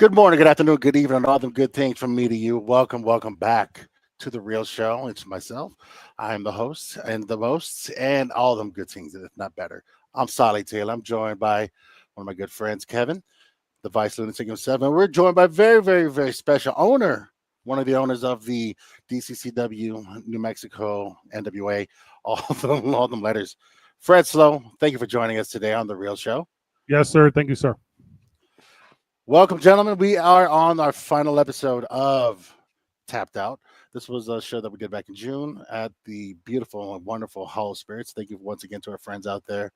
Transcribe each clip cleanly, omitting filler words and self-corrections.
Good morning, good afternoon, good evening, and all them good things from me to you. Welcome back to the real show. It's myself. I am the host and the most, and all them good things, if not better. I'm Solly Taylor. I'm joined by one of my good friends, Kevin, the Vice Lunatic himself. And we're joined by very special owner, one of the owners of the DCCW, New Mexico, NWA, all them letters. Fred Slow, thank you for joining us today on the real show. Yes, sir. Thank you, sir. Welcome, gentlemen. We are on our final episode of Tapped Out. This was a show that we did back in June at the beautiful and wonderful Hall of Spirits. Thank you once again to our friends out there.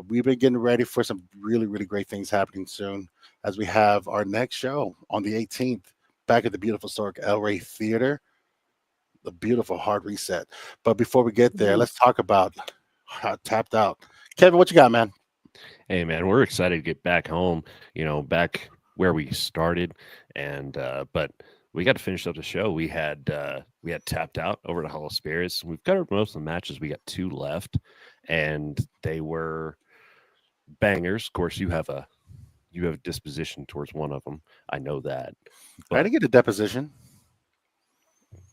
We've been getting ready for some really great things happening soon as we have our next show on the 18th back at the beautiful historic El Rey Theater, the beautiful Hard Reset. But before we get there, let's talk about Tapped Out. Kevin, what you got, man? Hey man, we're excited to get back home, back where we started. And but we got to finish up the show. We had tapped out over to Hall of Spirits. We've covered most of the matches. We got 2 left, and they were bangers. Of course, you have a disposition towards one of them. I know that. But I didn't get a deposition.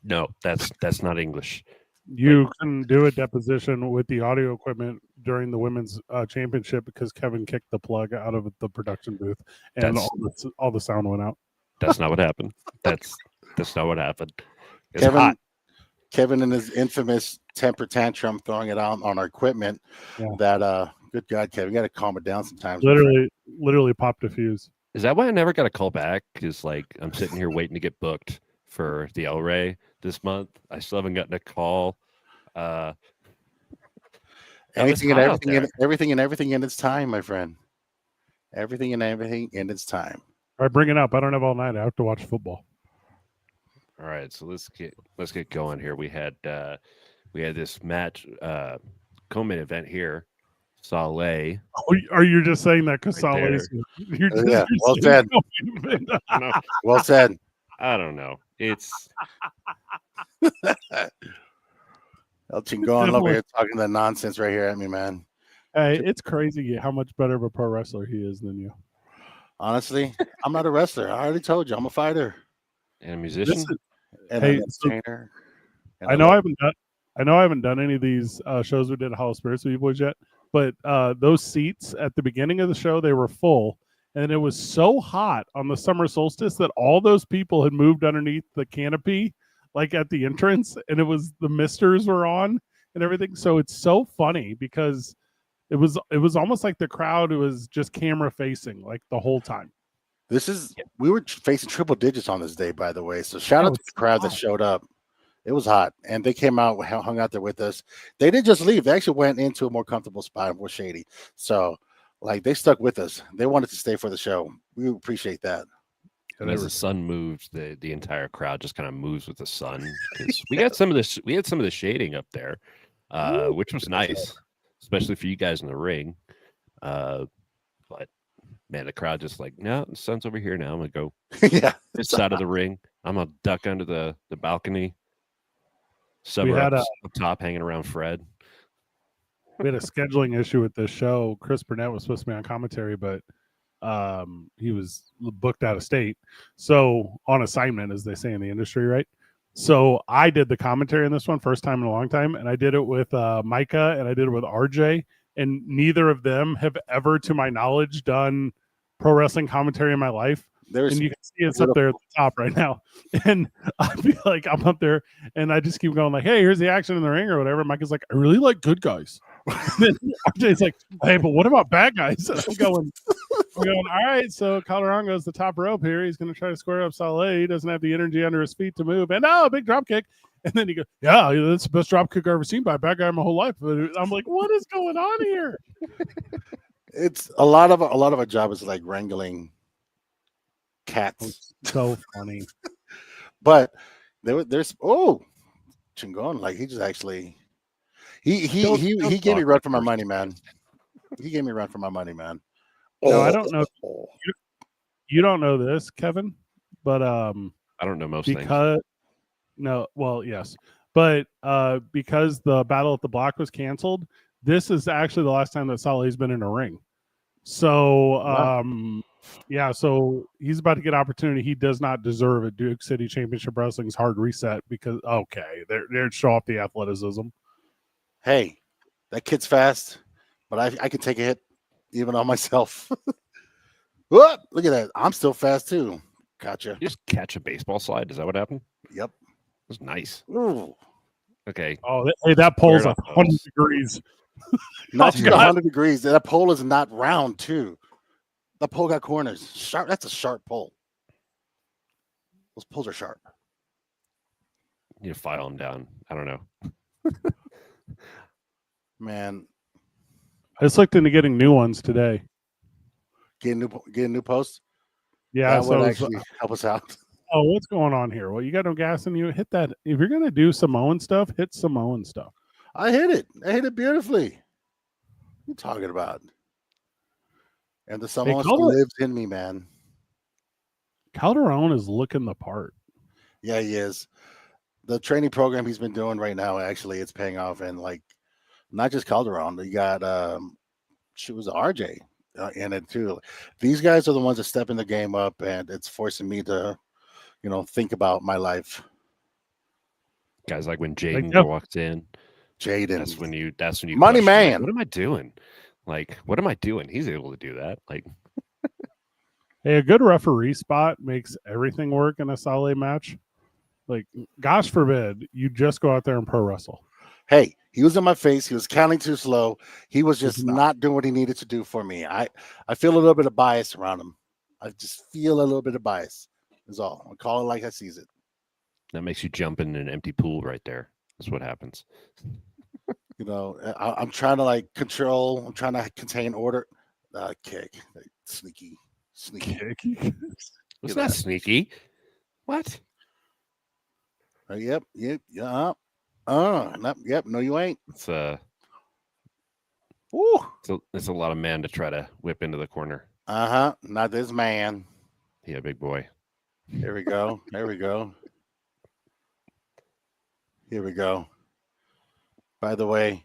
No, that's not English. You couldn't do a deposition with the audio equipment during the women's championship because Kevin kicked the plug out of the production booth and all the sound went out. That's not what happened. That's not what happened. It's hot. Kevin and his infamous temper tantrum throwing it out on our equipment. Yeah. That good God, Kevin, you got to calm it down sometimes. Literally popped a fuse. Is that why I never got a call back? Because I'm sitting here waiting to get booked for the El Rey this month. I still haven't gotten a call. Everything in its time, my friend. Everything in its time. All right, bring it up. I don't have all night. I have to watch football. All right, so let's get going here. We had this match co-main event here. Saleh. Oh, are you just saying that because right Saleh? Well said. Well said. I don't know. It's El Chingon over here talking that nonsense right here at me, man. Hey, it's crazy how much better of a pro wrestler he is than you. Honestly, I'm not a wrestler. I already told you, I'm a fighter and a musician and an entertainer. I know I haven't done any of these shows we did at Hall of Spirits with you boys yet, but those seats at the beginning of the show, they were full. And it was so hot on the summer solstice that all those people had moved underneath the canopy, like at the entrance, and it was the misters were on and everything. So it's so funny because it was almost like the crowd was just camera facing like the whole time. We were facing triple digits on this day, by the way. So shout out to the crowd that showed up. It was hot, and they came out, hung out there with us. They didn't just leave; they actually went into a more comfortable spot, more shady. So. They stuck with us. They wanted to stay for the show. We appreciate that. And as the sun moves, the entire crowd just kind of moves with the sun. We had some of the shading up there, which was nice, especially for you guys in the ring. But man, the crowd just no, the sun's over here now. I'm gonna go this side of the ring. I'm gonna duck under the balcony. Up top, hanging around Fred. We had a scheduling issue with this show. Chris Burnett was supposed to be on commentary, but he was booked out of state. So on assignment, as they say in the industry, right? So I did the commentary on this one, first time in a long time, and I did it with Micah and I did it with RJ, and neither of them have ever, to my knowledge, done pro wrestling commentary in my life. And you can see it's up there at the top right now. And I feel like I'm up there and I just keep going hey, here's the action in the ring or whatever. Micah's like, I really like good guys. Then RJ's like, hey, but what about bad guys? And I'm going, all right, so Calderon goes the top rope here. He's going to try to square up Saleh. He doesn't have the energy under his feet to move. And a big drop kick. And then he goes, yeah, that's the best drop kick I've ever seen by a bad guy in my whole life. But I'm like, what is going on here? It's a lot of our job is wrangling cats. So funny. But there's Chingon, he just actually he gave me a run for my money, man. He gave me a run for my money, man. No, I don't know. You don't know this, Kevin, but I don't know most things. No, well, yes. But because the Battle at the Block was canceled, this is actually the last time that Saleh's been in a ring. So, Wow. yeah, so he's about to get opportunity. He does not deserve a Duke City Championship Wrestling's hard reset because they're show off the athleticism. Hey, that kid's fast, but I can take a hit even on myself. Whoop, look at that. I'm still fast too. Gotcha. You just catch a baseball slide. Is that what happened? Yep. That's nice. Ooh. Okay. Oh, hey, that Square pole's it up, 100 folks. degrees. Not Oh, even God. 100 degrees. That pole is not round too. The pole got corners. Sharp. That's a sharp pole. Those poles are sharp. You file them down. I don't know. Man, I just looked into getting new ones today. get a new post. Yeah, That would so actually help us out. oh, what's going on here? Well, you got no gas in you. Hit that. If you're gonna do Samoan stuff, hit Samoan stuff. I hit it. I hit it beautifully. What are you talking about? And the Samoan still lives in me, man. Calderon is looking the part. Yeah, he is. The training program he's been doing right now, actually, it's paying off. And like, not just Calderon, you got she was RJ in it too. These guys are the ones that stepping the game up, and it's forcing me to, think about my life. Guys, like when Jaden Yep. walks in, Jaden, that's when you money question, man. like, what am I doing? Like, what am I doing? He's able to do that. Like, hey, a good referee spot makes everything work in a solid match. Like, gosh forbid you just go out there and pro wrestle. Hey, he was in my face. He was counting too slow. He was just He's not doing what he needed to do for me. I feel a little bit of bias around him. I just feel a little bit of bias. Is all. I'll call it like I sees it. that makes you jump in an empty pool right there. That's what happens. I'm trying to like control. I'm trying to contain order. Kick, sneaky. It's not sneaky. What? Yep. Yep. No, you ain't. It's Woo. it's a lot of man to try to whip into the corner. Not this man. Yeah, big boy. Here we go. Here we go. Here we go. By the way,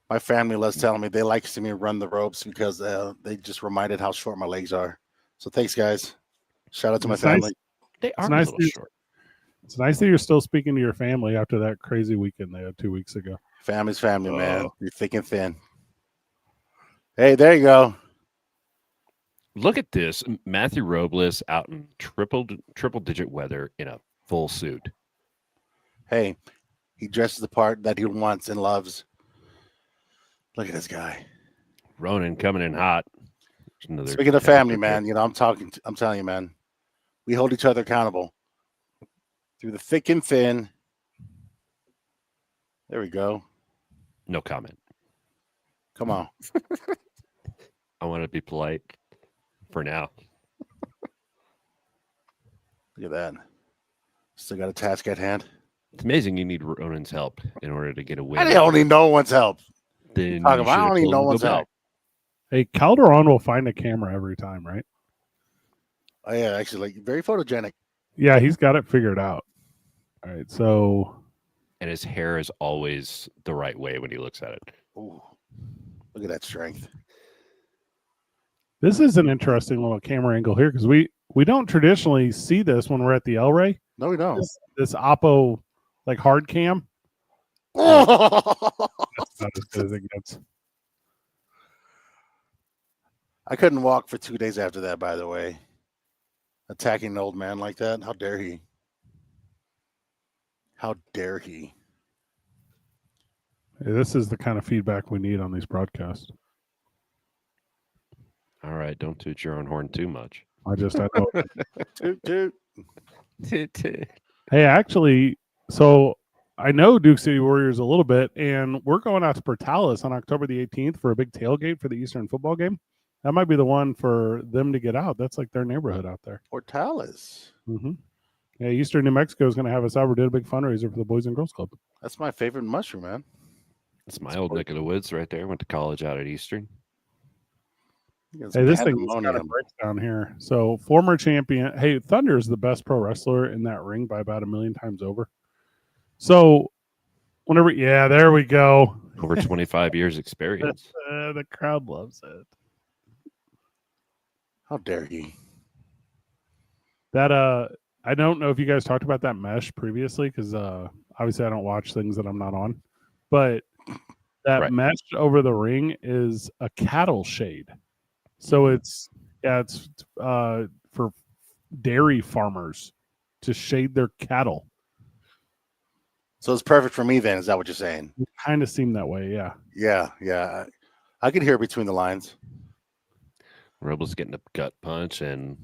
my family loves telling me they like to see me run the ropes because they just reminded how short my legs are. So thanks, guys. Shout out to my family. They are nice a little short. It's nice that you're still speaking to your family after that crazy weekend they had 2 weeks ago. Family's family, man. You're thick and thin. Hey, there you go. Look at this. Matthew Robles out in triple digit weather in a full suit. Hey, he dresses the part that he wants and loves. Look at this guy. Ronan coming in hot. Speaking of family, man, I'm telling you, man, we hold each other accountable through the thick and thin. There we go. No comment. Come on. I want to be polite for now. Look at that. Still got a task at hand. It's amazing you need Ronan's help in order to get a win. I don't need no one's help. Then I don't need no one's help. Hey, Calderon will find a camera every time, right? Oh, yeah, actually, like, very photogenic. Yeah, he's got it figured out. All right, so. And his hair is always the right way when he looks at it. Ooh, look at that strength. This is an interesting little camera angle here because we don't traditionally see this when we're at the El Rey. No, we don't. This Oppo like hard cam. Oh! That's not as good as it gets. I couldn't walk for 2 days after that, by the way. Attacking an old man like that. How dare he? How dare he? Hey, this is the kind of feedback we need on these broadcasts. All right, don't toot your own horn too much. I know. Toot, toot. Hey, actually, so I know Duke City Warriors a little bit, and we're going out to Portales on October the 18th for a big tailgate for the Eastern football game. That might be the one for them to get out. That's like their neighborhood out there. Portales. Mm-hmm. Yeah, Eastern New Mexico is going to have us out. We did a big fundraiser for the Boys and Girls Club. That's my favorite mushroom, man. It's my old neck of the woods right there. Went to college out at Eastern. Hey, this thing is kind of breaks down here. So, former champion. Hey, Thunder is the best pro wrestler in that ring by about 1 million times over. So, there we go. Over 25 years experience. The crowd loves it. How dare he? That I don't know if you guys talked about that mesh previously, because obviously I don't watch things that I'm not on, but that Right. mesh over the ring is a cattle shade. So it's for dairy farmers to shade their cattle. So it's perfect for me then. Is that what you're saying? It kind of seemed that way, yeah. Yeah. I could hear between the lines. Rebel's getting a gut punch, and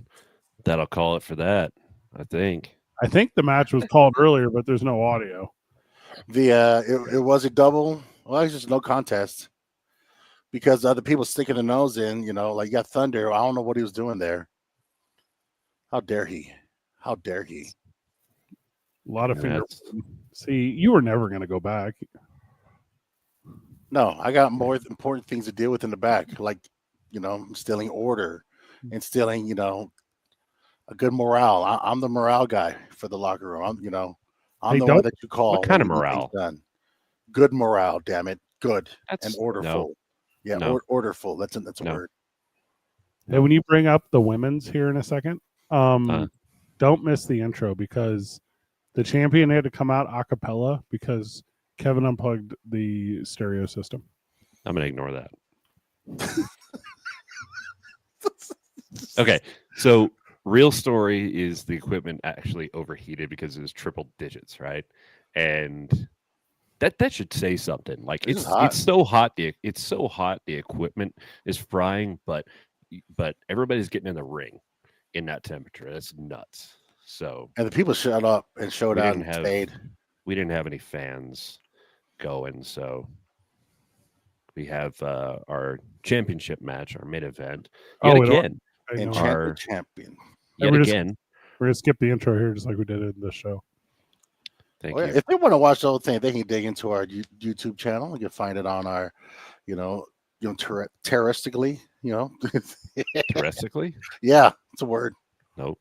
that'll call it for that, I think. I think the match was called earlier, but there's no audio. It was a double. Well, it's just no contest because other people sticking their nose in. You know, like you got Thunder. I don't know what he was doing there. How dare he? How dare he? A lot of finger. That's- See, you were never going to go back. No, I got more important things to deal with in the back, like instilling order, instilling a good morale. I'm the morale guy for the locker room. I'm Hey, the don't- one that you call. What kind when of you get things morale? done. Good morale, damn it. Good That's and orderful. no. Yeah, No. orderful. That's a No. word. Hey, when you bring up the women's here in a second, don't miss the intro, because the champion had to come out a cappella because Kevin unplugged the stereo system. I'm gonna ignore that. Okay, so real story is the equipment actually overheated because it was triple digits, right? And that should say something. Like This is hot. it's so hot. It's so hot. The equipment is frying, but everybody's getting in the ring in that temperature. That's nuts. So And the people shut up and showed we out didn't and have stayed. we didn't have any fans going, so we have our championship match, our main event. Yet again, I know. Enchanted Our- champion. yet we're just- again. We're gonna skip the intro here, just like we did in the show. Thank Well, you. if they want to watch the whole thing, they can dig into our YouTube channel. You can find it on our, terroristically. Terrestrically? Yeah, it's a word. Nope.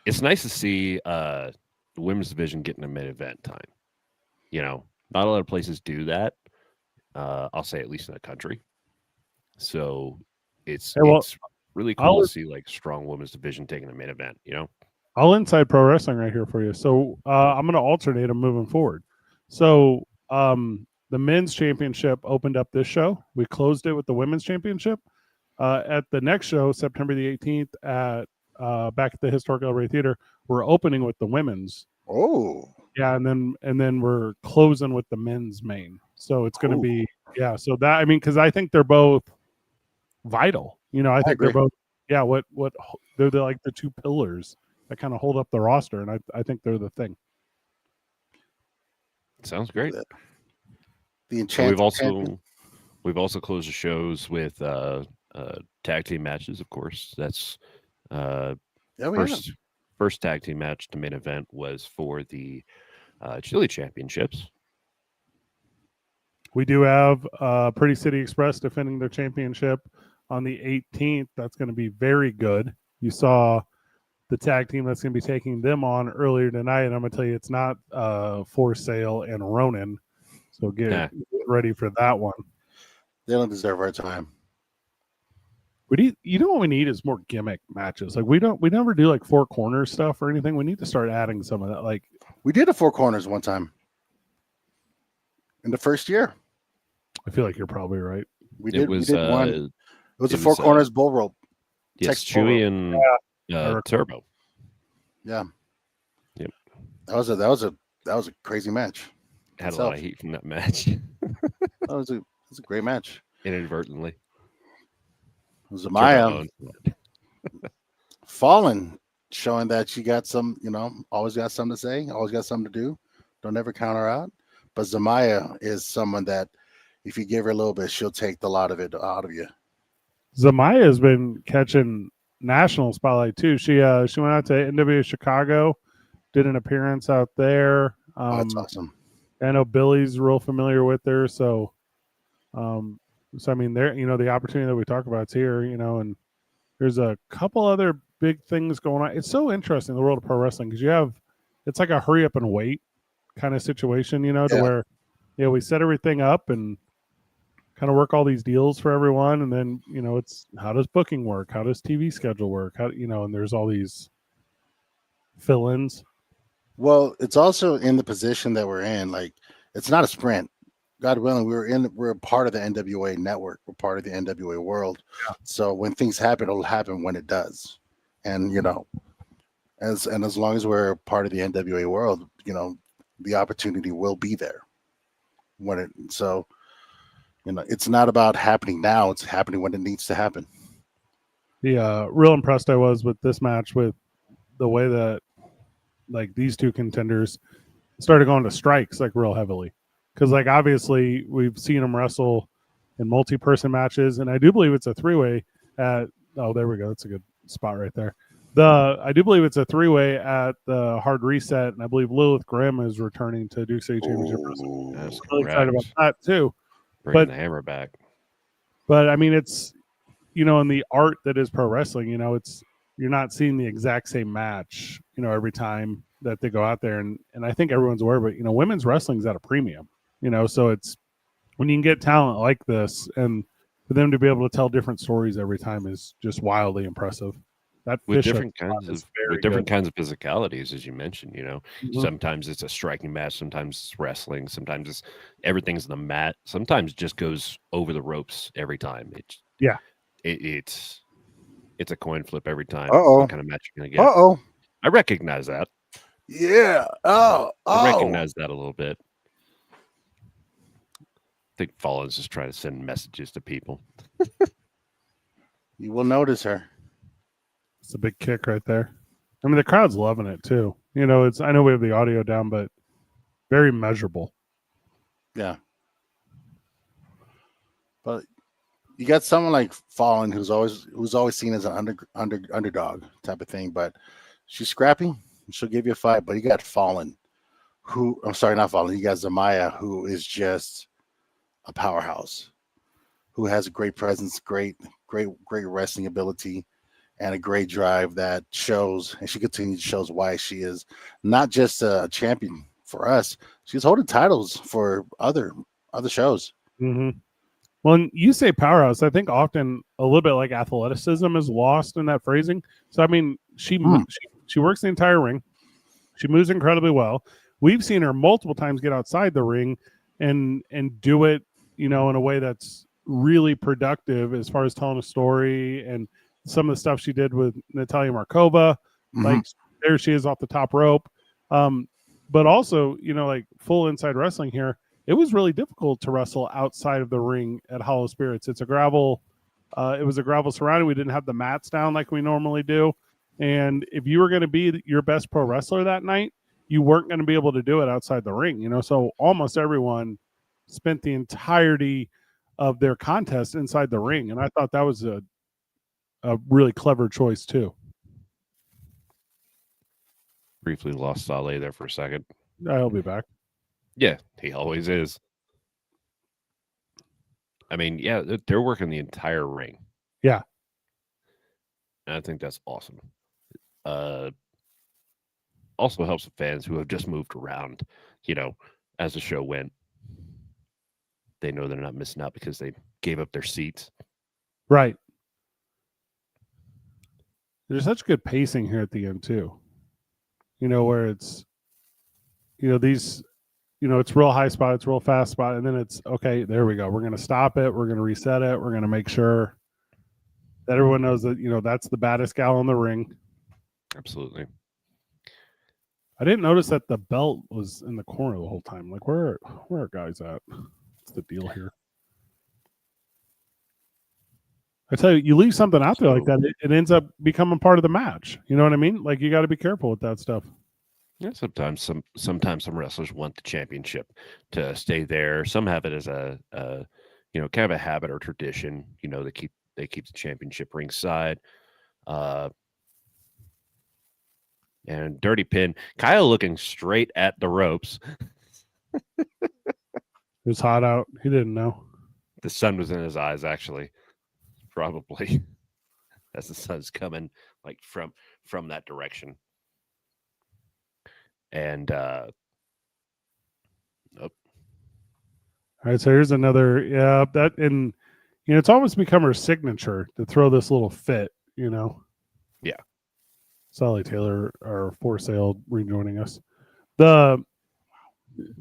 It's nice to see the women's division getting a mid event time. Not a lot of places do that. I'll say at least in the country. So it's really cool to see like strong women's division taking a main event. I'll inside pro wrestling right here for you. So I'm going to alternate them moving forward. So the men's championship opened up this show. We closed it with the women's championship. At the next show, September the 18th, at back at the Historic El Rey Theater, we're opening with the women's. Oh, yeah, and then we're closing with the men's main. So it's going to be So that because I think they're both vital. I think they're both. Yeah, what they're like the two pillars that kind of hold up the roster, and I think they're the thing. Sounds great. The Enchanted. We've also closed the shows with tag team matches. Of course, that's first tag team match. The main event was for the Chili Championships. We do have Pretty City Express defending their championship on the 18th. That's going to be very good. You saw the tag team that's going to be taking them on earlier tonight, and I'm going to tell you it's not For Sale and Ronin. So get ready for that one. They don't deserve our time. What we need is more gimmick matches. Like we never do like four corners stuff or anything. We need to start adding some of that. Like we did a four corners one time in the first year. I feel like you're probably right. We did one. It was a four corners bull rope. Yes, Chewy and Turbo. Yeah. Yep. That was a crazy match. Had a lot of heat from that match. That was a great match. Inadvertently. Zamaya. Fallyn, showing that she got some, always got something to say, always got something to do. Don't ever count her out. But Zamaya is someone that if you give her a little bit, she'll take the lot of it out of you. Zamaya has been catching national spotlight too. She went out to NWA Chicago, did an appearance out there. That's awesome. I know Billy's real familiar with her, so I mean, there, the opportunity that we talk about is here, and there's a couple other big things going on. It's so interesting, the world of pro wrestling, because it's like a hurry up and wait kind of situation, to where, we set everything up and kind of work all these deals for everyone, and then it's how does booking work, how does TV schedule work, how and there's all these fill-ins. Well, it's also in the position that we're in. Like, it's not a sprint. God willing, we're a part of the NWA network. We're part of the NWA world. Yeah. So when things happen, it'll happen when it does. And as long as we're part of the NWA world, the opportunity will be there. It's not about happening now. It's happening when it needs to happen. The real impressed I was with this match with the way that like these two contenders started going to strikes like real heavily, because like obviously we've seen them wrestle in multi-person matches, and I do believe it's a three-way at there we go, that's a good spot right there. I do believe it's a three-way at the Hard Reset, and I believe Lilith Grimm is returning to Duke City Championship Wrestling. That's Really excited about correct. that too. Bringing the hammer back. But I mean, it's in the art that is pro wrestling, it's you're not seeing the exact same match, every time that they go out there, and I think everyone's aware, but women's wrestling's at a premium, so it's when you can get talent like this, and for them to be able to tell different stories every time is just wildly impressive. That With fish different up kinds spot is of very good. kinds of physicalities, as you mentioned, Mhm. sometimes it's a striking match, sometimes it's wrestling, sometimes it's everything's in the mat, sometimes it just goes over the ropes every time. It's a coin flip every time. Uh-oh. What kind of match you're gonna get? Uh-oh. I recognize that. Yeah. I recognize that a little bit. I think Fallyn's just trying to send messages to people. You will notice her. It's a big kick right there. I mean, the crowd's loving it too. It's I know we have the audio down, but very measurable. Yeah. But you got someone like Fallyn who's always seen as an underdog type of thing, but she's scrappy. She'll give you a fight. But you got Fallyn, I'm sorry, not Fallyn. You got Zamaya, who is just a powerhouse, who has a great presence, great wrestling ability, and a great drive that shows, and she continues to shows why she is not just a champion for us. She's holding titles for other shows. Mm-hmm. When you say powerhouse, I think often a little bit like athleticism is lost in that phrasing. So I mean, she works the entire ring. She moves incredibly well. We've seen her multiple times get outside the ring and do it, in a way that's really productive as far as telling a story, and some of the stuff she did with Natalia Markova. Mm-hmm. Like there she is off the top rope. But also, like full inside wrestling here, it was really difficult to wrestle outside of the ring at Hollow Spirits. It's a gravel. It was a gravel surrounding. We didn't have the mats down like we normally do. And if you were going to be your best pro wrestler that night, you weren't going to be able to do it outside the ring. So almost everyone spent the entirety of their contest inside the ring. And I thought that was a really clever choice too. Briefly lost Saleh there for a second. He'll be back. Yeah, he always is. I mean, yeah, they're working the entire ring. Yeah. And I think that's awesome. Also helps the fans who have just moved around, as the show went. They know they're not missing out because they gave up their seats. Right. There's such good pacing here at the end too. Where it's, these, it's real high spot, it's real fast spot, and then it's okay. There we go. We're going to stop it. We're going to reset it. We're going to make sure that everyone knows that that's the baddest gal in the ring. Absolutely. I didn't notice that the belt was in the corner the whole time. Like, where are guys at? What's the deal here? I tell you, you leave something out there like that, it ends up becoming part of the match. You know what I mean? Like, you got to be careful with that stuff. Yeah, sometimes some wrestlers want the championship to stay there. Some have it as a kind of a habit or tradition. They keep the championship ringside. And dirty pin. Kyle looking straight at the ropes. It was hot out. He didn't know. The sun was in his eyes, actually. Probably. As the sun's coming like from that direction. And All right, so here's another. Yeah, that and it's almost become her signature to throw this little fit. Yeah. Sally Taylor, our for sale, rejoining us. The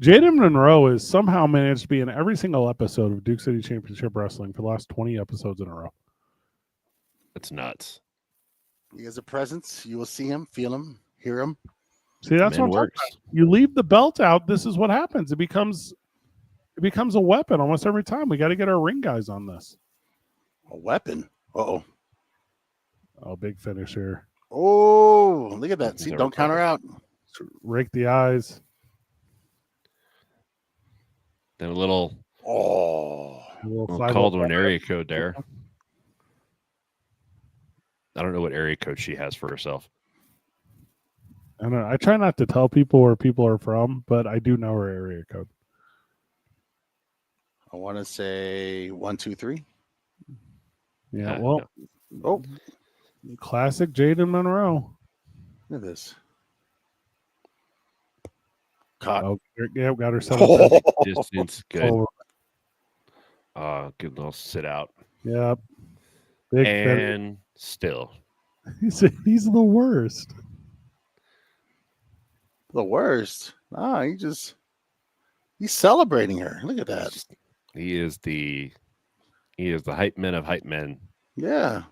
Jaden Monroe has somehow managed to be in every single episode of Duke City Championship Wrestling for the last 20 episodes in a row. That's nuts. He has a presence. You will see him, feel him, hear him. See, that's Man what I'm talking works. about. You leave the belt out, this is what happens. It becomes a weapon almost every time. We got to get our ring guys on this. A weapon. Uh-oh. Oh, big finish here. Oh, look at that. See, Is that don't count her out. Rake the eyes. Then a little Oh. Calderon area code there. I don't know what area code she has for herself. I don't know. I try not to tell people where people are from, but I do know her area code. I want to say 1, 2, 3. Yeah, No. Oh, classic Jaden Monroe. look at this. Caught. Oh, yeah, got her 7-10. Distance good. Oh, Good little sit out. yeah. Big finish. And still. He's the worst. The worst. He's celebrating her. Look at that. He is the hype man of hype men. Yeah.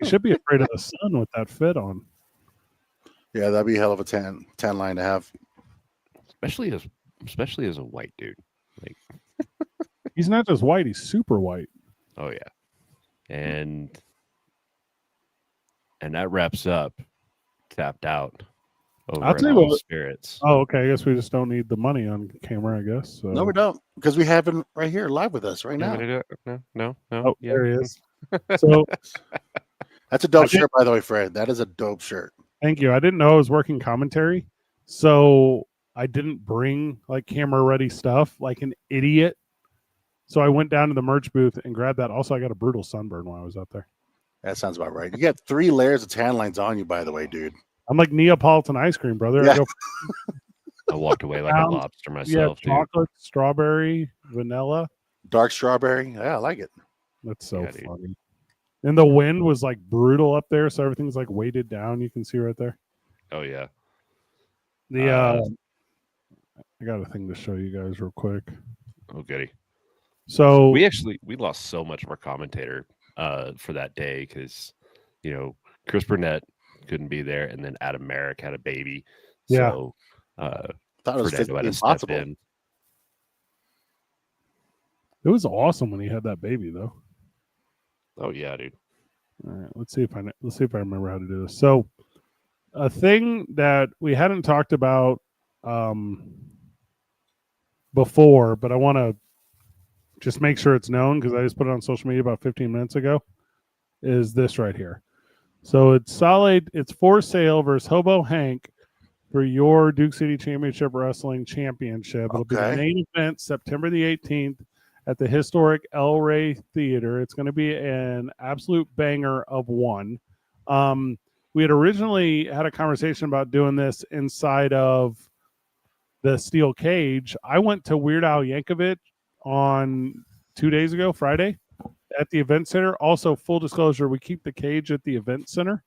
He should be afraid of the sun with that fit on. Yeah, that'd be a hell of a tan line to have. Especially as a white dude. Like, He's not just white, he's super white. oh yeah. And that wraps up Tapped Out over I'll at tell you All what- Spirits. Oh, okay. I guess we just don't need the money on camera, I guess. So. No, we don't. Because we have him right here live with us right You want now. me to do it? No. Oh, Yeah. there he is. So That's a dope I think- shirt, by the way, Fred. That is a dope shirt. thank you. I didn't know I was working commentary. So I didn't bring like camera ready stuff like an idiot. So I went down to the merch booth and grabbed that. Also, I got a brutal sunburn while I was out there. That sounds about right. You got 3 layers of tan lines on you, by the way, dude. I'm like Neapolitan ice cream, brother. Yeah. I go, I walked away like a lobster yeah, myself, dude. chocolate, strawberry, vanilla. Dark strawberry. Yeah, I like it. That's so Yeah, dude. funny. And the wind was like brutal up there, so everything's like weighted down. You can see right there. Oh yeah. The I got a thing to show you guys real quick. Oh goody. So We lost so much of our commentator for that day because Chris Burnett couldn't be there, and then Adam Merrick had a baby. Yeah. So Thought it was Fernando physically had to step impossible. in. it was awesome when he had that baby, though. Oh yeah, dude. All right, let's see if I remember how to do this. So, a thing that we hadn't talked about before, but I want to just make sure it's known because I just put it on social media about 15 minutes ago, is this right here. So it's solid. It's for sale versus Hobo Hank for your Duke City Championship Wrestling Championship. It'll be the Okay. main event September the 18th at the historic El Rey Theater. It's going to be an absolute banger of one. We had originally had a conversation about doing this inside of the steel cage. I went to Weird Al Yankovic on 2 days ago, Friday, at the event center. Also, full disclosure, we keep the cage at the event center.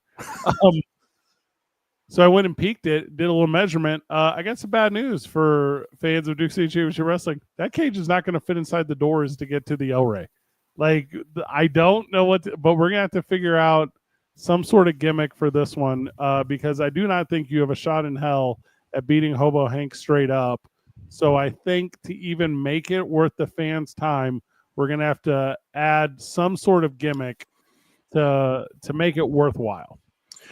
So I went and peeked it, did a little measurement. I got some bad news for fans of Duke City Championship Wrestling. That cage is not going to fit inside the doors to get to the El Rey. Like, I don't know but we're going to have to figure out some sort of gimmick for this one because I do not think you have a shot in hell at beating Hobo Hank straight up. So I think to even make it worth the fans' time, we're going to have to add some sort of gimmick to make it worthwhile.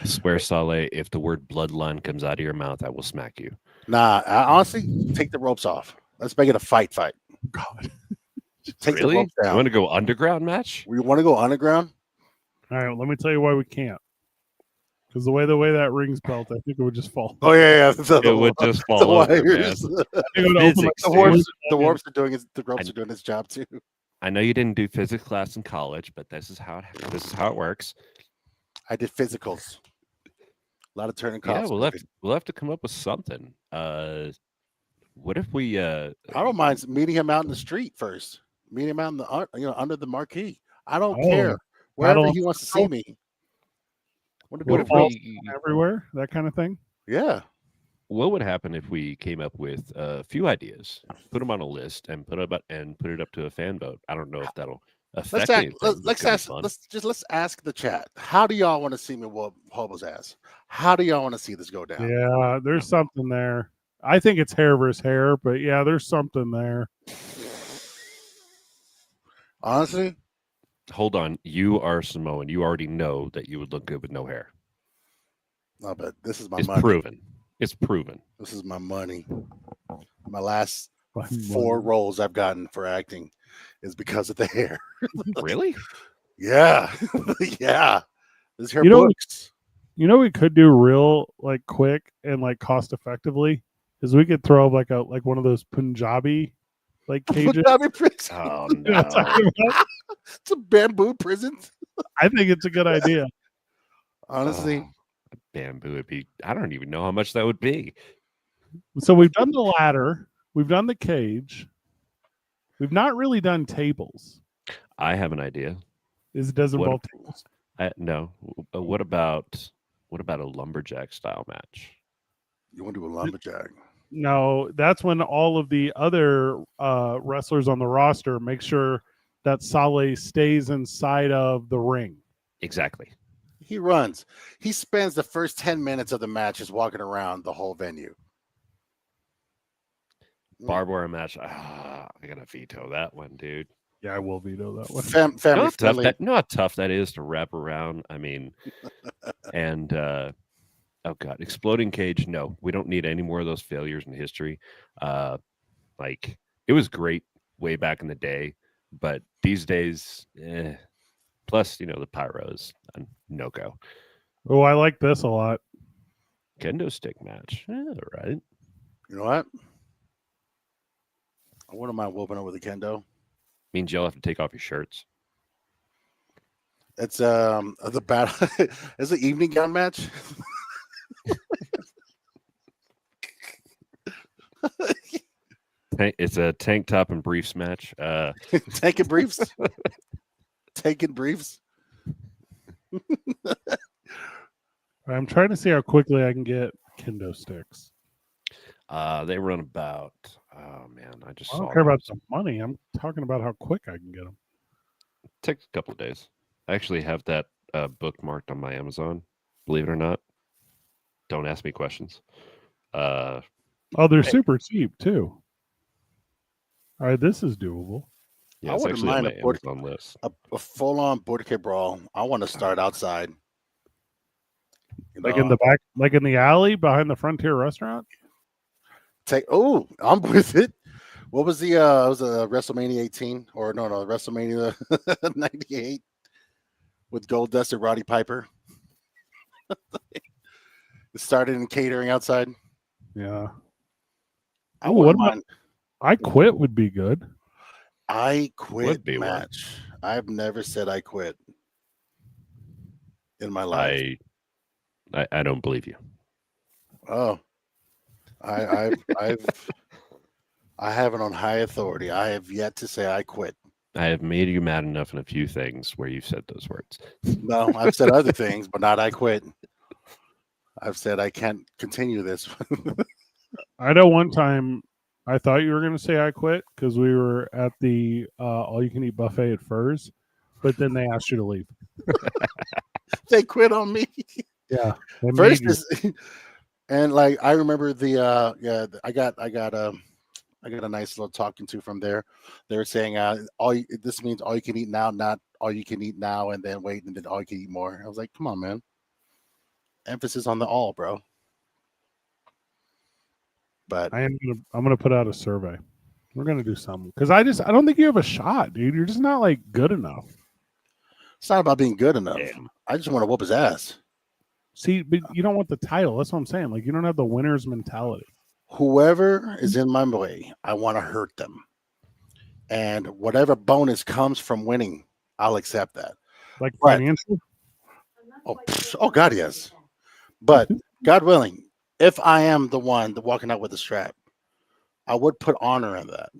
I swear, Saleh, if the word bloodline comes out of your mouth, I will smack you. Nah, honestly, take the ropes off. Let's make it a fight. God. Take the Really? ropes You down. want to go underground match? We want to go underground? All right, let me tell you why we can't. Because the way that ring's built, I think it would just fall. Oh, yeah. It would just the fall over, man. wires. It would open Physics, The dude. warps are doing the ropes are doing its job too. I know you didn't do physics class in college, but this is how it works. I did physicals. A lot of turning Yeah, costs. we'll have to come up with something. What if we? I don't mind meeting him out in the street first. Meet him out in the under the marquee. I don't care wherever battle he wants to see me. Want to do What it if real? we? everywhere, that kind of thing. Yeah. What would happen if we came up with a few ideas, put them on a list, and put it up to a fan vote? I don't know if that'll affect anything. but it's Let's gonna be ask. fun. Let's ask the chat. How do y'all want to see me whoop Hobo's ass? How do y'all want to see this go down? Yeah, there's something there. I think it's hair versus hair, but yeah, there's something there. Honestly, Hold on, you are Samoan. You already know that you would look good with no hair. no, but this is my It's money. proven. It's proven. This is my money. My last My 4 money. roles I've gotten for acting is because of the hair. Really? Yeah, yeah. This hair You know- books. You know, we could do real like quick and like cost effectively is we could throw up like one of those Punjabi like cages. Punjabi prison. Oh You know what I'm no! talking about? It's a bamboo prison. I think it's a good idea. Honestly, Oh, bamboo would be. I don't even know how much that would be. So we've done the ladder, we've done the cage, we've not really done tables. I have an idea. It does What- involve tables. No. What about a lumberjack style match? you want to do a lumberjack? No, that's when all of the other wrestlers on the roster make sure that Saleh stays inside of the ring. Exactly. He runs. He spends the first 10 minutes of the match just walking around the whole venue. Barbed wire match. I gotta veto that one, dude. Yeah, I will veto that one. Family You know friendly. how tough that is to wrap around. I mean, and oh god, exploding cage. No, we don't need any more of those failures in history. Like it was great way back in the day, but these days, plus the pyros, no go. Oh, I like this a lot. Kendo stick match. All right. You know what? I wouldn't mind whooping up with a kendo. Means you'll have to take off your shirts. It's the battle. It's an evening gown match. It's a tank top and briefs match. Taking briefs. Taking briefs. I'm trying to see how quickly I can get kendo sticks. They run about. Oh man, I just I saw don't care them. about the money. I'm talking about how quick I can get them. Takes a couple of days. I actually have that bookmarked on my Amazon. Believe it or not. Don't ask me questions. Oh, they're super cheap too. All right, this is doable. Yeah, I it's wouldn't actually on mind my a board- Amazon list. A full-on border kick brawl. I want to start outside. You Like know, in the back, like in the alley behind the Frontier restaurant. Oh, I'm with it. What was the it was a WrestleMania 18 or no WrestleMania 98 with Goldust and Roddy Piper. It started in catering outside. Yeah. I Ooh, wouldn't what about- mind. I quit would be good. I quit Would be one. match. I've never said I quit in my life. I don't believe you. Oh, I have it on high authority. I have yet to say I quit. I have made you mad enough in a few things where you've said those words. No, I've said other things, but not I quit. I've said I can't continue this. I know one time I thought you were going to say I quit because we were at the all-you-can-eat buffet at Furs, but then they asked you to leave. They quit on me. Yeah. First is, and like I remember I got a nice little talking to from there. They were saying this means all you can eat now, not all you can eat now and then wait and then all you can eat more. I was like, come on, man. Emphasis on the all, bro. But I'm gonna put out a survey. We're gonna do something because I don't think you have a shot, dude. You're just not like good enough. it's not about being good enough. Damn. I just want to whoop his ass. See, but you don't want the title. That's what I'm saying. Like you don't have the winner's mentality. Whoever is in my way, I want to hurt them. And whatever bonus comes from winning, I'll accept that. Like Right. financial. Oh God, yes. But God willing, if I am the one walking out with the strap, I would put honor in that.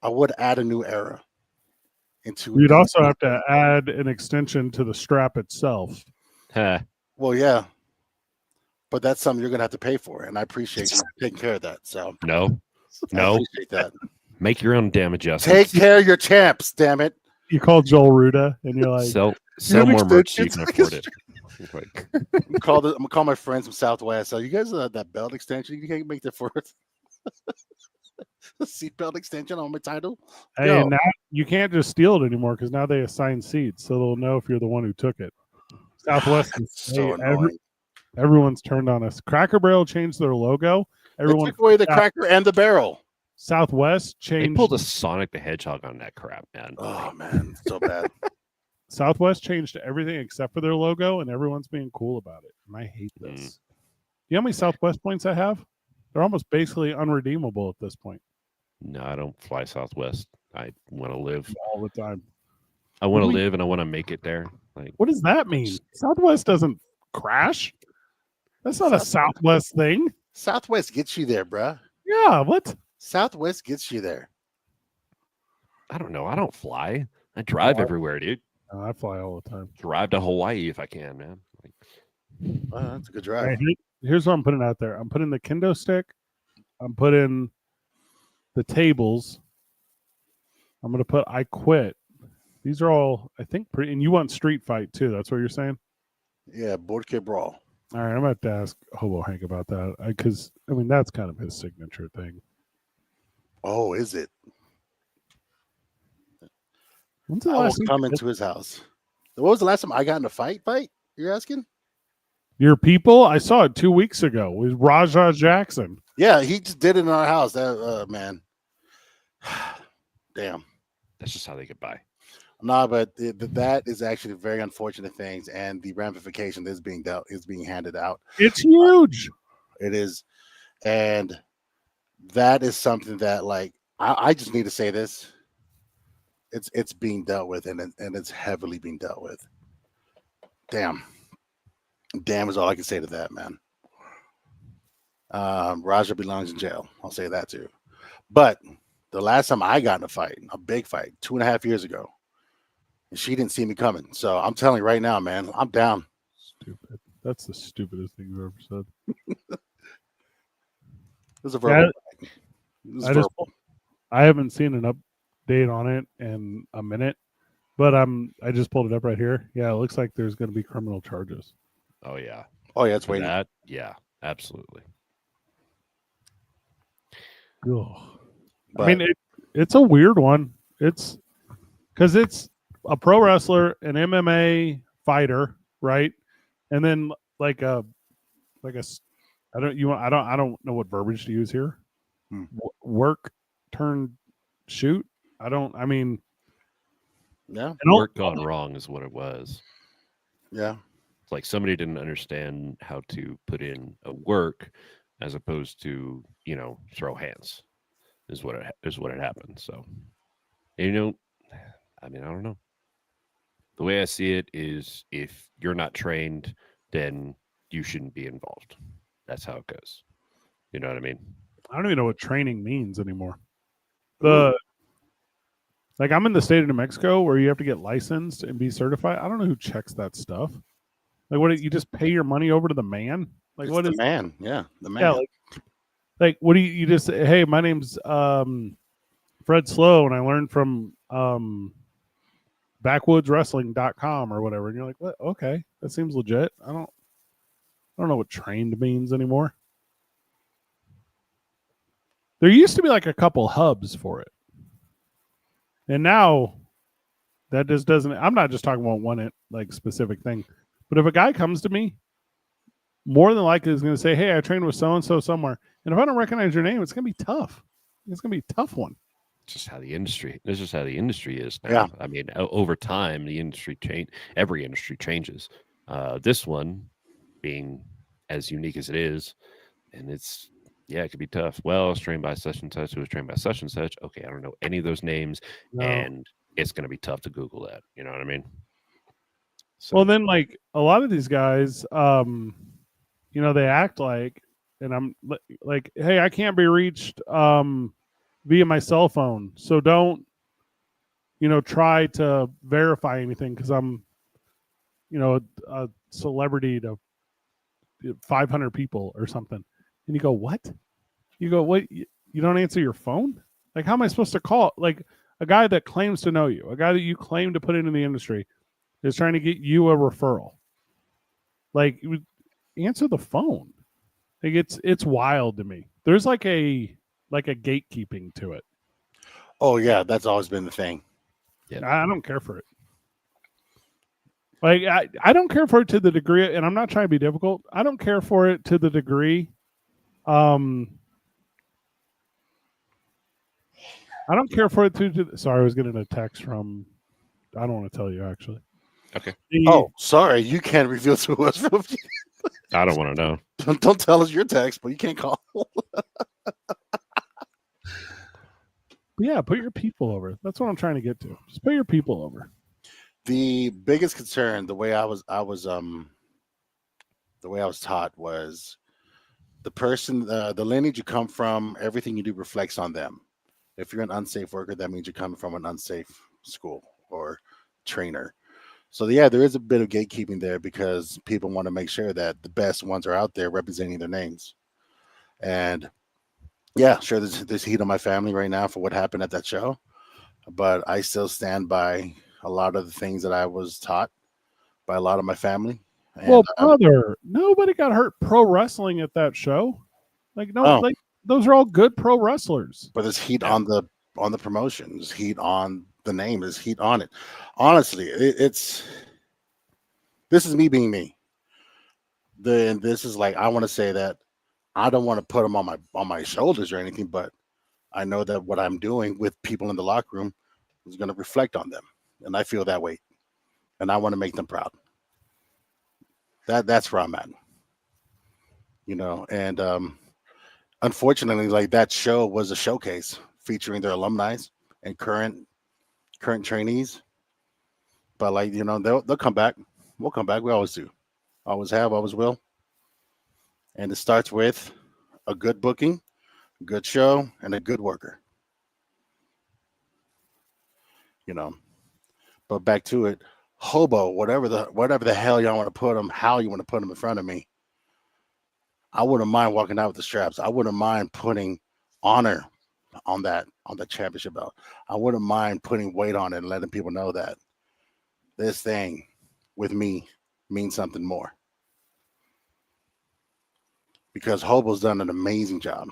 I would add a new era into. You'd also have to add an extension to the strap itself. Huh. Well, yeah, but that's something you're gonna have to pay for, and I appreciate you taking care of that. So No. I No. appreciate that. Make your own damn adjustments. Take care of your champs, damn it. You call Joel Ruda, and you're like, Sell have more merch so you extensions? can afford it. Like, I'm gonna call my friends from Southwest. So you guys that belt extension, you can't make that for the seatbelt extension on my title. hey, Yo. and now you can't just steal it anymore because now they assign seats, so they'll know if you're the one who took it. Southwest is So annoying. everyone's turned on us. Cracker Barrel changed their logo. They Everyone took away the cracker and the barrel. Southwest they changed. pulled a Sonic the Hedgehog on that crap, man. Oh man, so bad. Southwest changed everything except for their logo, and everyone's being cool about it. And I hate this. You know how many Southwest points I have? They're almost basically unredeemable at this point. No, I don't fly Southwest. I want to live. All the time. I want to What do we- live, and I want to make it there. Like, What does that mean? Southwest doesn't crash. That's not a Southwest thing. Southwest gets you there, bruh. Yeah, what? Southwest gets you there. I don't know. I don't fly. I drive everywhere, dude. I fly all the time. Drive to Hawaii if I can, man. Like, That's a good All drive. right, here's what I'm putting out there. I'm putting the kendo stick. I'm putting the tables. I'm going to put I quit. These are all, I think, pretty. And you want street fight too. That's what you're saying? Yeah, board kid brawl. All right, I'm about to ask Hobo Hank about that because I mean that's kind of his signature thing. Oh, is it? When's the I will last time come into his house. What was the last time I got in a fight? You're asking? your people? I saw it 2 weeks ago with Raja Jackson. Yeah, he just did it in our house. That man. Damn. that's just how they get by. No, but that is actually very unfortunate things, and the ramification is being handed out. It's huge. It is, and that is something that, like, I just need to say this. It's being dealt with, and it's heavily being dealt with. Damn is all I can say to that, man. Raja belongs in jail. I'll say that too. But the last time I got in a fight, a big fight, 2.5 years ago, and she didn't see me coming. So I'm telling you right now, man, I'm down. Stupid. That's the stupidest thing you've ever said. This is a verbal. I haven't seen an update on it in a minute, but I just pulled it up right here. Yeah, it looks like there's going to be criminal charges. Oh yeah. Oh yeah, it's For waiting. that, yeah, absolutely. Ugh. But, I mean, it's a weird one. It's because it's a pro wrestler, an MMA fighter, right? And then I don't know what verbiage to use here. Work turn shoot. I mean, yeah, Work gone wrong is what it was. yeah. It's like somebody didn't understand how to put in a work as opposed to, throw hands is what it happened. So, and, I mean, I don't know. The way I see it is if you're not trained, then you shouldn't be involved. That's how it goes. You know what I mean? I don't even know what training means anymore. I'm in the state of New Mexico where you have to get licensed and be certified. I don't know who checks that stuff. Like, what? You just pay your money over to the man? Like, It's what the is? man? Yeah, the man. Yeah, like what do you just say? Hey, my name's Fred Slow, and I learned from backwoodswrestling.com or whatever. And you're like, what? Okay, that seems legit. I don't know what trained means anymore. There used to be like a couple hubs for it. And now that just doesn't, I'm not just talking about one specific thing. But if a guy comes to me, more than likely is going to say, hey, I trained with so-and-so somewhere. And if I don't recognize your name, it's going to be tough. It's going to be a tough one. It's just how the industry is now. Yeah. I mean, over time, every industry changes. This one being as unique as it is, and it could be tough. Well, I was trained by such and such, who was trained by such and such. Okay, I don't know any of those names, and it's going to be tough to Google that. You know what I mean? So, Well, then, like, a lot of these guys, they act like and I'm like, hey, I can't be reached via my cell phone, so don't try to verify anything because I'm a celebrity to 500 people or something. And you go, what? You go, what? You don't answer your phone? Like, how am I supposed to call? Like, a guy that claims to know you, a guy that you claim to put into the industry, is trying to get you a referral. Like, answer the phone. Like, it's wild to me. There's like a gatekeeping to it. Oh yeah, that's always been the thing. Yeah. I don't care for it. Like, I don't care for it to the degree, and I'm not trying to be difficult. I don't care for it to the degree. I don't care for it to sorry, I was getting a text from. I don't want to tell you actually. Okay. Oh, sorry, you can't reveal to us. I don't want to know. Don't tell us your text, but you can't call. Yeah, put your people over. That's what I'm trying to get to. Just put your people over. The biggest concern, the way I was taught was the person, the lineage you come from, everything you do reflects on them. If you're an unsafe worker, that means you're coming from an unsafe school or trainer. So yeah, there is a bit of gatekeeping there because people want to make sure that the best ones are out there representing their names. And yeah, sure, there's heat on my family right now for what happened at that show, but I still stand by a lot of the things that I was taught by a lot of my family. And, well, brother, nobody got hurt pro wrestling at that show. Like like those are all good pro wrestlers. But there's heat on the promotion. There's heat on the name. There's heat on it. Honestly, it's this is me being me. This is like I want to say that I don't want to put them on my shoulders or anything, but I know that what I'm doing with people in the locker room is going to reflect on them, and I feel that way, and I want to make them proud. That's where I'm at, and unfortunately, like that show was a showcase featuring their alumni and current trainees, but like they'll come back. We'll come back. We always do, always have, always will. And it starts with a good booking, a good show, and a good worker. But back to it, hobo, whatever the hell y'all want to put them, how you want to put them in front of me. I wouldn't mind walking out with the straps. I wouldn't mind putting honor on the championship belt. I wouldn't mind putting weight on it and letting people know that this thing with me means something more. Because Hobo's done an amazing job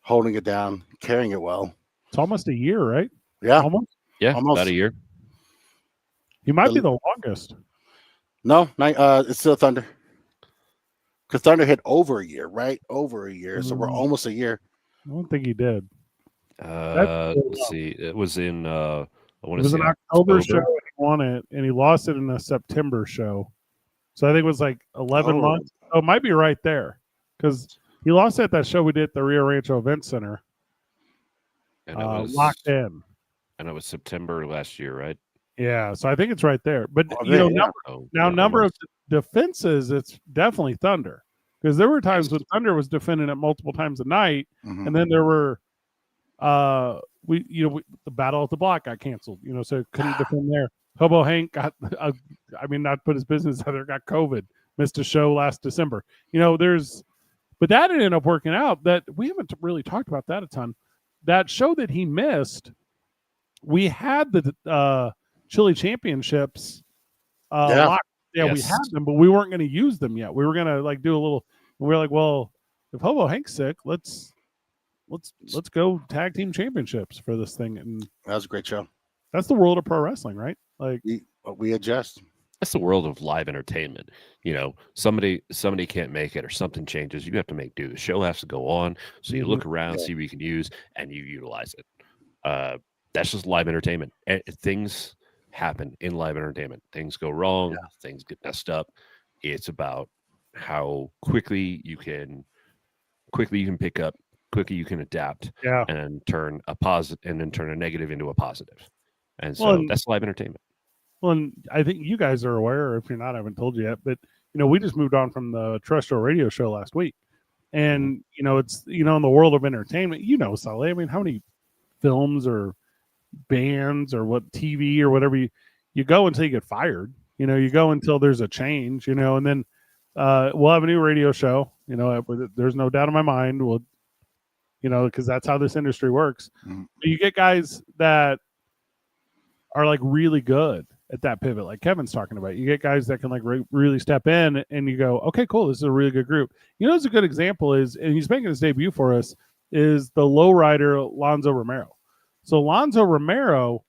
holding it down, carrying it well. It's almost a year, right? Yeah. Almost. Yeah, Almost. about a year. He might be the longest. No, it's still Thunder. Because Thunder hit over a year, right? Over a year. So we're almost a year. I don't think he did. Let's see. It was in I want to say an October show and he won it, and he lost it in a September show. So I think it was like 11 months. Oh, it might be right there. Because he lost at that show we did at the Rio Rancho Event Center. And it was locked in. And it was September last year, right? Yeah, so I think it's right there. But number of defenses, it's definitely Thunder. Because there were times when Thunder was defending it multiple times a night, and then there were the battle at the block got canceled, so couldn't defend there. Hobo Hank got not put his business out there, got COVID, missed a show last December. But that ended up working out. That we haven't really talked about that a ton. That show that he missed, we had the Chili Championships locked. Yeah, yes. We had them, but we weren't going to use them yet. We were going to do a little. And we were like, well, if Hobo Hank's sick, let's go tag team championships for this thing. And that was a great show. That's the world of pro wrestling, right? Like we adjust. That's the world of live entertainment. Somebody can't make it or something changes. You have to make do. The show has to go on. So you look around, see what you can use, and you utilize it. That's just live entertainment. Things happen in live entertainment. Things go wrong. Yeah. Things get messed up. It's about how quickly you can pick up, quickly you can adapt, and turn a positive, and then turn a negative into a positive. And so that's live entertainment. Well, and I think you guys are aware, or if you're not, I haven't told you yet, but we just moved on from the terrestrial radio show last week. And it's in the world of entertainment, Sully. I mean, how many films or bands or what TV or whatever you go until you get fired. You go until there's a change. And then we'll have a new radio show. There's no doubt in my mind. We'll, because that's how this industry works. Mhm. You get guys that are like really good at that pivot, like Kevin's talking about. You get guys that can like really step in, and you go, okay, cool, this is a really good group. It's a good example is, and he's making his debut for us, is the lowrider Lonzo Romero. So Lonzo Romero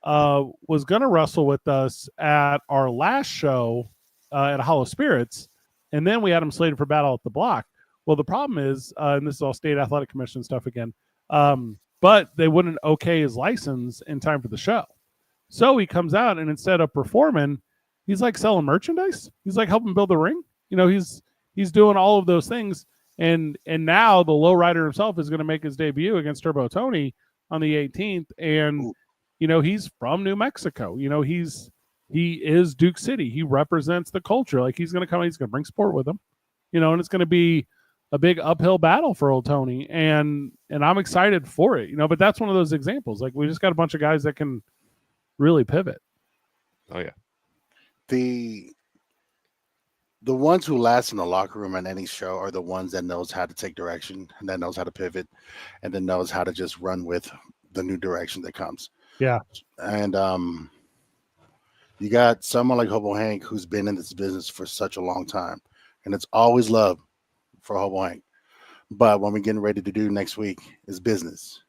was going to wrestle with us at our last show at Hollow Spirits, and then we had him slated for Battle at the Block. Well, the problem is, and this is all state athletic commission stuff again, but they wouldn't okay his license in time for the show. So he comes out, and instead of performing, he's like selling merchandise. He's like helping build the ring. He's doing all of those things. And now the lowrider himself is going to make his debut against Turbo Tony on the 18th. And, he's from New Mexico. He is Duke City. He represents the culture. Like, he's going to come, he's going to bring sport with him, and it's going to be a big uphill battle for old Tony. And I'm excited for it, but that's one of those examples. Like, we just got a bunch of guys that can really pivot. Oh yeah. The ones who last in the locker room at any show are the ones that knows how to take direction, and that knows how to pivot, and then knows how to just run with the new direction that comes. Yeah. And you got someone like Hobo Hank who's been in this business for such a long time, and it's always love for Hobo Hank. But what we're getting ready to do next week is business,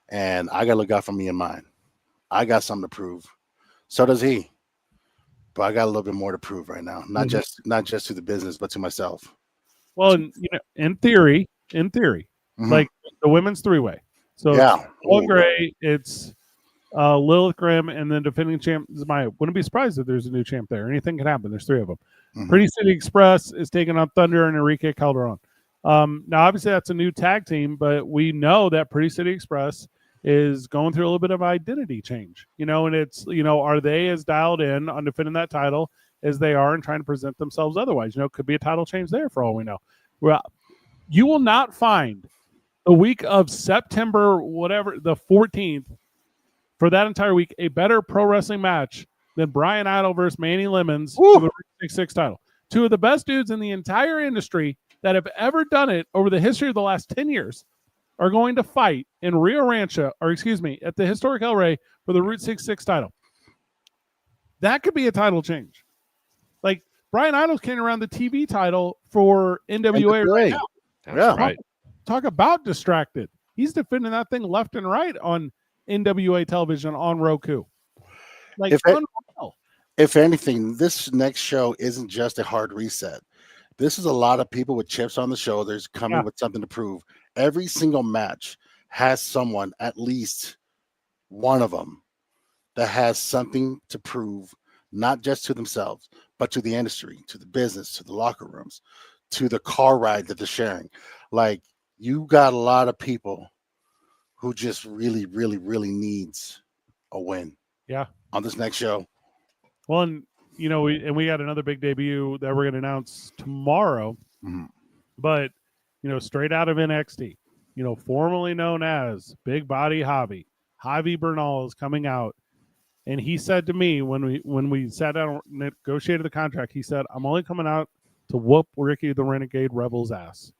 and I got to look out for me and mine. I got something to prove. So does he. But I got a little bit more to prove right now. Not just to the business, but to myself. Well, in theory, like the women's three-way. So One Gray, it's Lilith Grimm, and then defending champ Zamaya. Wouldn't be surprised if there's a new champ there. Anything can happen. There's three of them. Pretty City Express is taking on Thunder and Enrique Calderon. Now, obviously, that's a new tag team, but we know that Pretty City Express is going through a little bit of identity change, and it's, are they as dialed in on defending that title as they are and trying to present themselves otherwise? Could be a title change there for all we know. Well, you will not find the week of September, whatever, the 14th, for that entire week, a better pro wrestling match than Brian Idol versus Manny Lemons for the Route 66 title. Two of the best dudes in the entire industry that have ever done it over the history of the last 10 years are going to fight in Rio Rancho, at the historic El Rey for the Route 66 title. That could be a title change. Like, Brian Idol's carrying around the TV title for NWA right now. That's right. Talk about distracted. He's defending that thing left and right on NWA television on Roku. Like, if anything, this next show isn't just a hard reset. This is a lot of people with chips on the shoulders coming with something to prove. Every single match has someone, at least one of them, that has something to prove, not just to themselves, but to the industry, to the business, to the locker rooms, to the car ride that they're sharing. Like, you got a lot of people who just really, really, really needs a win. Yeah. On this next show. Well, and we got another big debut that we're going to announce tomorrow. But straight out of NXT, formerly known as Big Body Javi Bernal is coming out, and he said to me when we sat down and negotiated the contract, he said, "I'm only coming out to whoop Ricky the Renegade Rebel's ass."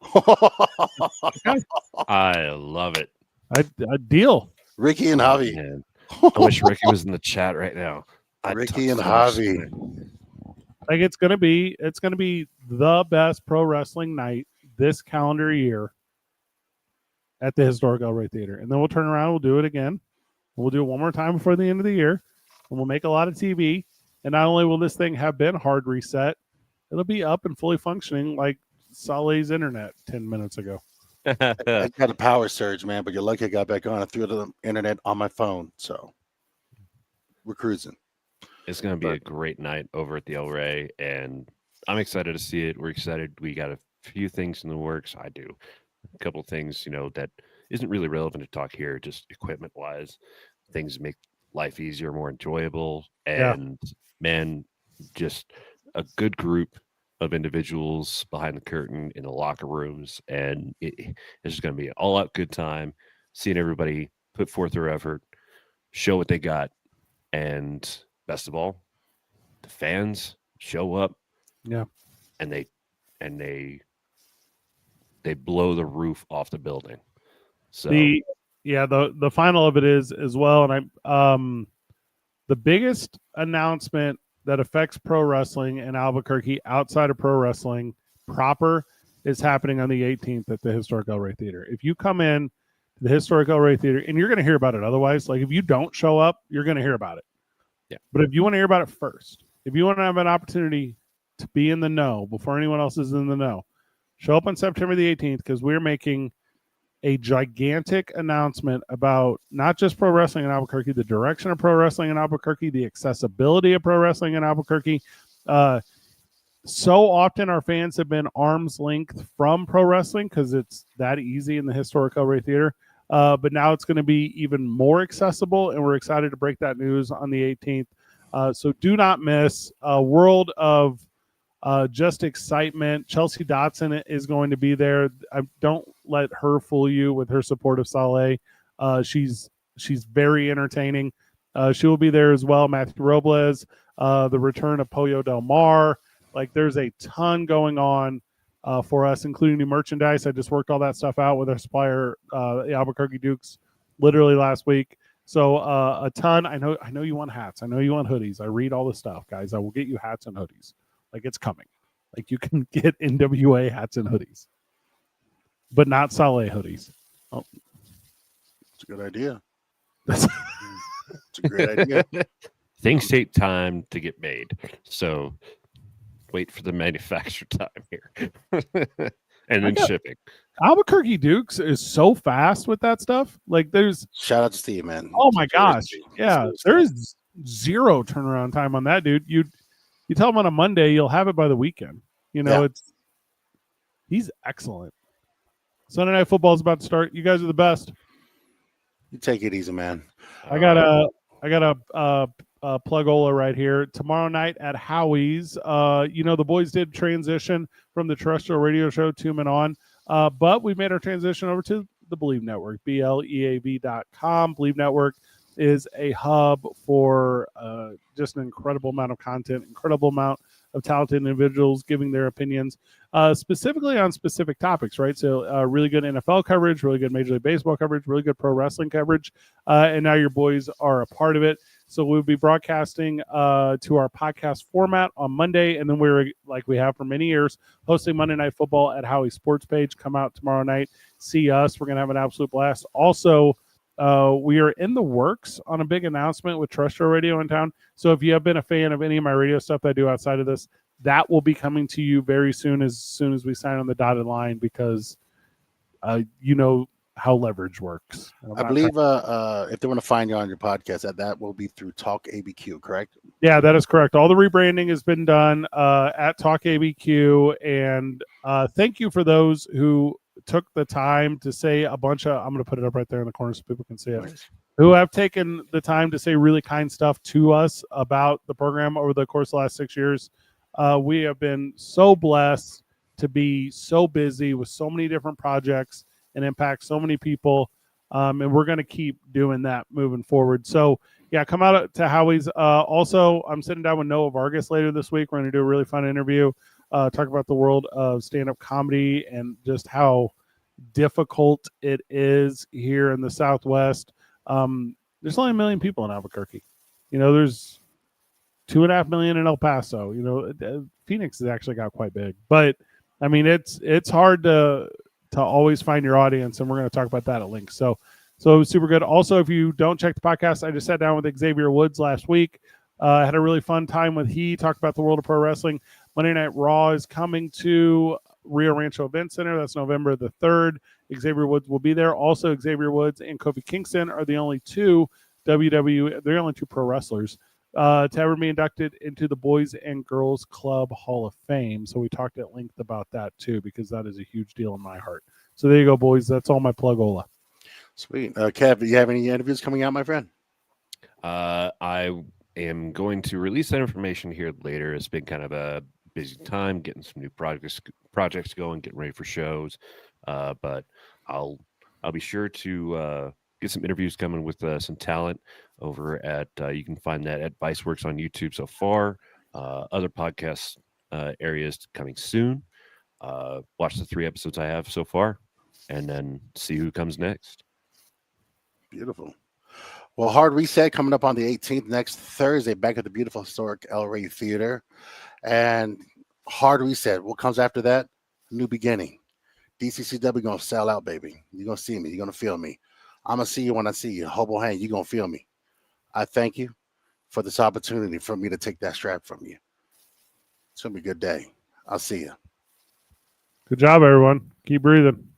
I love it. I deal. Ricky and Javi. Man. I wish Ricky was in the chat right now. Ricky and Javi. Like, it's gonna be the best pro wrestling night this calendar year at the historic El Rey Theater. And then we'll turn around, we'll do it again. We'll do it one more time before the end of the year, and we'll make a lot of TV. And not only will this thing have been hard reset, it'll be up and fully functioning like Saleh's internet 10 minutes ago. I got a power surge, man, but you're lucky I got back on. I threw the internet on my phone, so we're cruising. It's going to be a great night over at the El Rey, and I'm excited to see it. We're excited. We got a few things in the works. I do. A couple of things, that isn't really relevant to talk here, just equipment-wise. Things to make life easier, more enjoyable, and, man, just a good group of individuals behind the curtain in the locker rooms, and it's just going to be an all-out good time. Seeing everybody put forth their effort, show what they got, and best of all, the fans show up. Yeah, and they blow the roof off the building. So the final of it is as well, and the biggest announcement that affects pro wrestling in Albuquerque outside of pro wrestling proper is happening on the 18th at the Historic El Rey Theater. If you come in to the Historic El Rey Theater, and you're going to hear about it otherwise, like if you don't show up, you're going to hear about it. Yeah. But if you want to hear about it first, if you want to have an opportunity to be in the know before anyone else is in the know, show up on September the 18th, because we're making a gigantic announcement about not just pro wrestling in Albuquerque, the direction of pro wrestling in Albuquerque, the accessibility of pro wrestling in Albuquerque. So often our fans have been arm's length from pro wrestling because it's that easy in the Historic El Rey Theater. But now it's going to be even more accessible, and we're excited to break that news on the 18th. So do not miss a world of just excitement. Chelsea Dotson is going to be there. Don't let her fool you with her support of Saleh. She's very entertaining. She will be there as well. Matthew Robles, the return of Pollo Del Mar. Like, there's a ton going on for us, including new merchandise. I just worked all that stuff out with our supplier, the Albuquerque Dukes, literally last week. So a ton. I know you want hats. I know you want hoodies. I read all the stuff, guys. I will get you hats and hoodies. Like, it's coming. Like, you can get NWA hats and hoodies, but not Saleh hoodies. Oh, it's a good idea. It's a great idea. Things take time to get made, so wait for the manufacture time here, and then shipping. Albuquerque Dukes is so fast with that stuff. Like, there's shout out to Steve, man. Oh my gosh, yeah. There's zero turnaround time on that, dude. You tell him on a Monday, you'll have it by the weekend. You know, he's excellent. Sunday Night Football is about to start. You guys are the best. You take it easy, man. I got a plugola right here. Tomorrow night at Howie's. The boys did transition from the terrestrial radio show 2 Men On, but we made our transition over to the Believe Network, BLEAV.com. Believe Network is a hub for just an incredible amount of content, incredible amount of talented individuals giving their opinions, specifically on specific topics, right? So really good NFL coverage, really good Major League Baseball coverage, really good pro wrestling coverage, and now your boys are a part of it. So we'll be broadcasting to our podcast format on Monday, and then we're, like we have for many years, hosting Monday Night Football at Howie's Sports Page. Come out tomorrow night, see us. We're going to have an absolute blast. Also, we are in the works on a big announcement with terrestrial radio in town. So if you have been a fan of any of my radio stuff that I do outside of this, that will be coming to you very soon as we sign on the dotted line, because you know how leverage works. I believe if they want to find you on your podcast, that will be through Talk ABQ, correct? Yeah, that is correct. All the rebranding has been done at Talk ABQ, and thank you for those who took the time to say a bunch of, I'm going to put it up right there in the corner so people can see it, who have taken the time to say really kind stuff to us about the program over the course of the last 6 years. We have been so blessed to be so busy with so many different projects and impact so many people. And we're going to keep doing that moving forward. So yeah, come out to Howie's. Also, I'm sitting down with Noah Vargas later this week. We're going to do a really fun interview, talk about the world of stand-up comedy and just how difficult it is here in the Southwest. There's only 1 million people in Albuquerque. There's 2.5 million in El Paso. Phoenix has actually got quite big, but I mean, it's hard to always find your audience, and we're going to talk about that at Link. So it was super good. Also, if you don't check the podcast, I just sat down with Xavier Woods last week. Had a really fun time with he talked about the world of pro wrestling. Monday Night Raw is coming to Rio Rancho Event Center. That's November the 3rd. Xavier Woods will be there. Also, Xavier Woods and Kofi Kingston are the only two WWE, they're the only two pro wrestlers to ever be inducted into the Boys and Girls Club Hall of Fame. So we talked at length about that too, because that is a huge deal in my heart. So there you go, boys. That's all my plugola. Sweet. Kev, do you have any interviews coming out, my friend? I am going to release that information here later. It's been kind of a busy time getting some new projects going, getting ready for shows. But I'll be sure to get some interviews coming with some talent over at. You can find that at Viceworks on YouTube so far. Other podcast areas coming soon. Watch the 3 episodes I have so far, and then see who comes next. Beautiful. Well, Hard Reset coming up on the 18th next Thursday, back at the beautiful historic El Rey Theater. And Hard Reset. What comes after that? New beginning. DCCW gonna sell out, baby. You're gonna see me. You're gonna feel me. I'm gonna see you when I see you. Hobo hand, you're gonna feel me. I thank you for this opportunity for me to take that strap from you. It's gonna be a good day. I'll see you. Good job, everyone. Keep breathing.